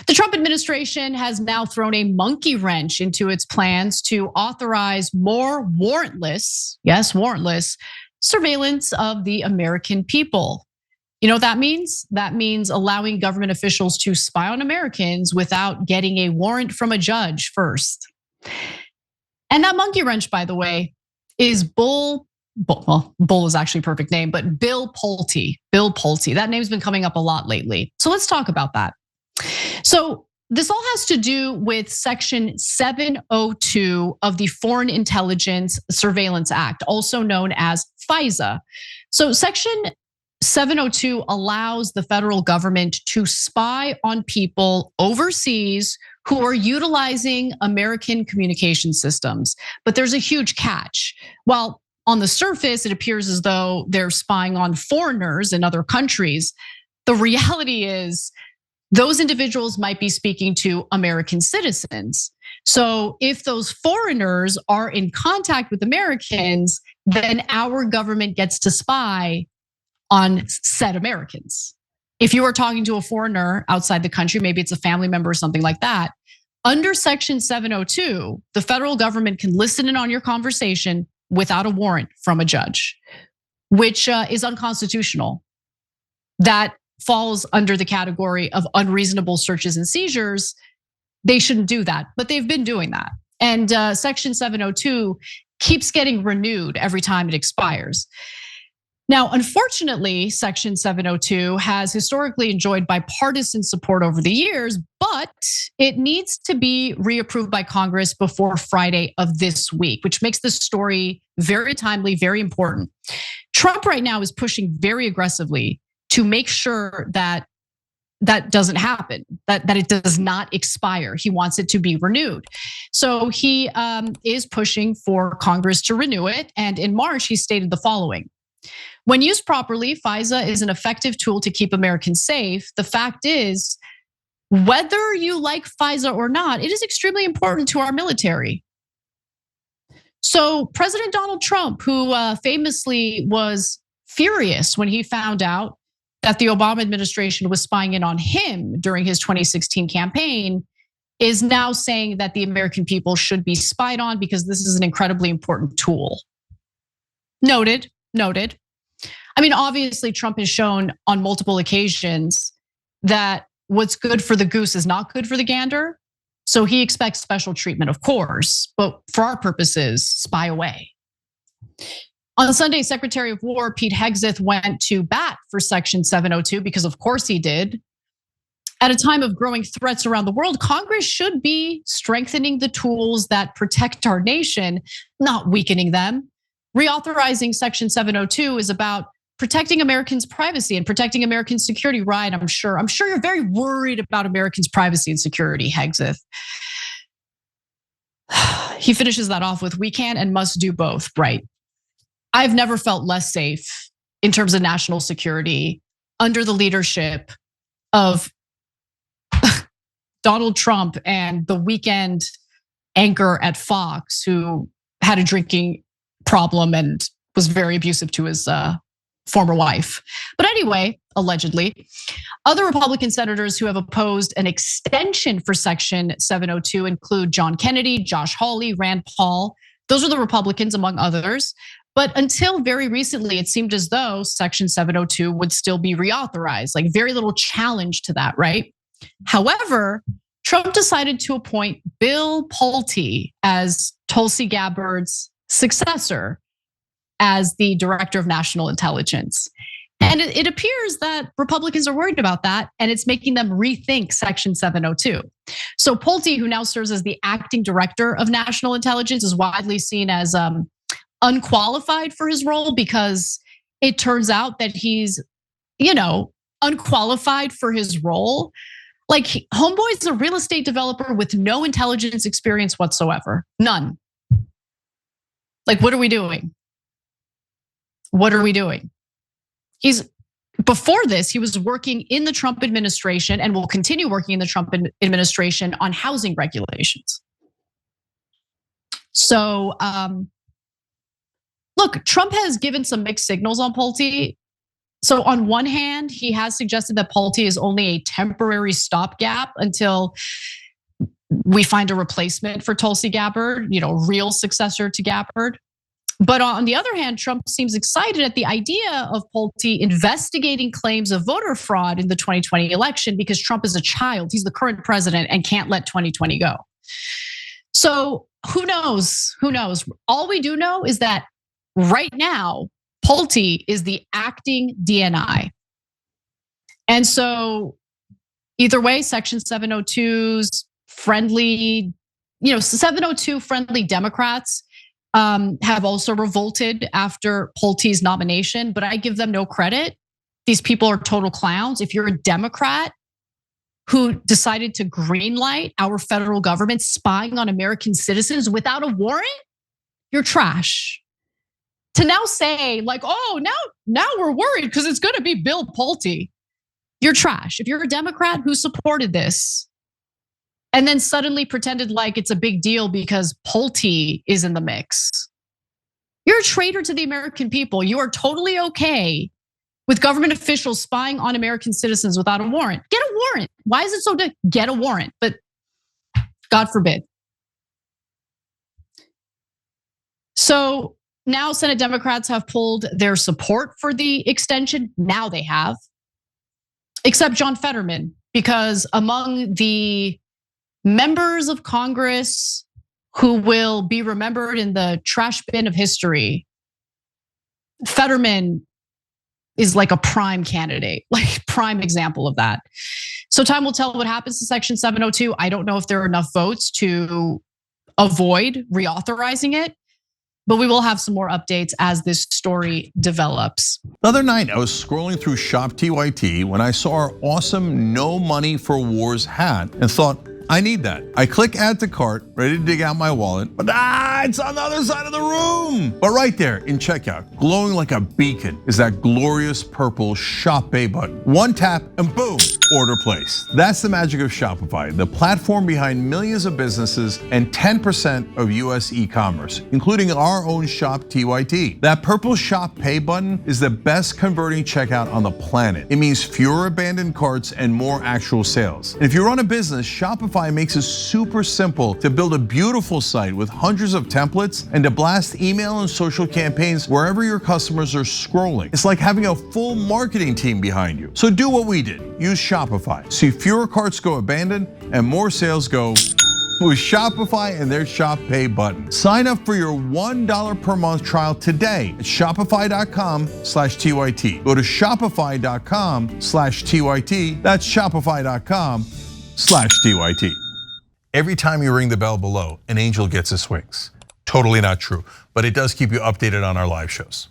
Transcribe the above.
The Trump administration has now thrown a monkey wrench into its plans to authorize more warrantless, yes, warrantless, surveillance of the American people. You know what that means? That means allowing government officials to spy on Americans without getting a warrant from a judge first. And that monkey wrench, by the way, is Bull is actually a perfect name, but Bill Pulte. Bill Pulte. That name's been coming up a lot lately. So let's talk about that. So this all has to do with Section 702 of the Foreign Intelligence Surveillance Act, also known as FISA. So Section 702 allows the federal government to spy on people overseas who are utilizing American communication systems. But there's a huge catch. While on the surface, it appears as though they're spying on foreigners in other countries, the reality is those individuals might be speaking to American citizens. So if those foreigners are in contact with Americans, then our government gets to spy on said Americans. If you are talking to a foreigner outside the country, maybe it's a family member or something like that, under Section 702, the federal government can listen in on your conversation without a warrant from a judge, which is unconstitutional. That falls under the category of unreasonable searches and seizures. They shouldn't do that, but they've been doing that. And Section 702 keeps getting renewed every time it expires. Now, unfortunately, Section 702 has historically enjoyed bipartisan support over the years, but it needs to be reapproved by Congress before Friday of this week, which makes this story very timely, very important. Trump right now is pushing very aggressively to make sure that that doesn't happen, that it does not expire. He wants it to be renewed. So he is pushing for Congress to renew it. And in March, he stated the following. When used properly, FISA is an effective tool to keep Americans safe. The fact is, whether you like FISA or not, it is extremely important to our military. So President Donald Trump, who famously was furious when he found out that the Obama administration was spying in on him during his 2016 campaign, is now saying that the American people should be spied on because this is an incredibly important tool. Noted. I mean, obviously, Trump has shown on multiple occasions that what's good for the goose is not good for the gander. So he expects special treatment, of course, but for our purposes, spy away. On Sunday, Secretary of War Pete Hegseth went to bat for Section 702 because of course he did. At a time of growing threats around the world, Congress should be strengthening the tools that protect our nation, not weakening them. Reauthorizing Section 702 is about protecting Americans' privacy and protecting Americans' security, right? I'm sure you're very worried about Americans' privacy and security, Hegseth. He finishes that off with, we can and must do both, right? I've never felt less safe in terms of national security under the leadership of Donald Trump and the weekend anchor at Fox who had a drinking problem and was very abusive to his former wife. But anyway, allegedly, other Republican senators who have opposed an extension for Section 702 include John Kennedy, Josh Hawley, Rand Paul. Those are the Republicans, among others. But until very recently, it seemed as though Section 702 would still be reauthorized, like very little challenge to that, right? However, Trump decided to appoint Bill Pulte as Tulsi Gabbard's successor as the director of national intelligence. And it appears that Republicans are worried about that, and it's making them rethink Section 702. So Pulte, who now serves as the acting director of national intelligence, is widely seen as unqualified for his role because it turns out that he's, unqualified for his role. Like, homeboy's a real estate developer with no intelligence experience whatsoever, none. Like, what are we doing? What are we doing? Before this, he was working in the Trump administration and will continue working in the Trump administration on housing regulations. So, look, Trump has given some mixed signals on Pulte. So on one hand, he has suggested that Pulte is only a temporary stopgap until we find a replacement for Tulsi Gabbard, real successor to Gabbard. But on the other hand, Trump seems excited at the idea of Pulte investigating claims of voter fraud in the 2020 election because Trump is a child. He's the current president and can't let 2020 go. So who knows? Who knows? All we do know is that right now, Pulte is the acting DNI. And so either way, Section 702's friendly, 702 friendly Democrats have also revolted after Pulte's nomination, but I give them no credit. These people are total clowns. If you're a Democrat who decided to greenlight our federal government spying on American citizens without a warrant, you're trash. To now say like, oh, now we're worried because it's gonna be Bill Pulte, you're trash. If you're a Democrat who supported this and then suddenly pretended like it's a big deal because Pulte is in the mix, you're a traitor to the American people. You are totally okay with government officials spying on American citizens without a warrant. Get a warrant. Why is it so difficult? Get a warrant, but God forbid. So now Senate Democrats have pulled their support for the extension. Now they have, except John Fetterman, because among the members of Congress who will be remembered in the trash bin of history, Fetterman is like a prime candidate, like prime example of that. So time will tell what happens to Section 702. I don't know if there are enough votes to avoid reauthorizing it, but we will have some more updates as this story develops. The other night, I was scrolling through Shop TYT when I saw our awesome No Money for Wars hat and thought, I need that. I click add to cart, ready to dig out my wallet, but it's on the other side of the room. But right there in checkout, glowing like a beacon, is that glorious purple Shop Pay button. One tap and boom, order placed. That's the magic of Shopify, the platform behind millions of businesses and 10% of US e-commerce, including our own Shop TYT. That purple Shop Pay button is the best converting checkout on the planet. It means fewer abandoned carts and more actual sales. And if you run a business, Shopify makes it super simple to build a beautiful site with hundreds of templates and to blast email and social campaigns wherever your customers are scrolling. It's like having a full marketing team behind you. So do what we did, use Shopify. See fewer carts go abandoned and more sales go with Shopify and their Shop Pay button. Sign up for your $1 per month trial today at shopify.com/TYT. Go to shopify.com/TYT. That's shopify.com/TYT. Every time you ring the bell below, an angel gets his wings. Totally not true, but it does keep you updated on our live shows.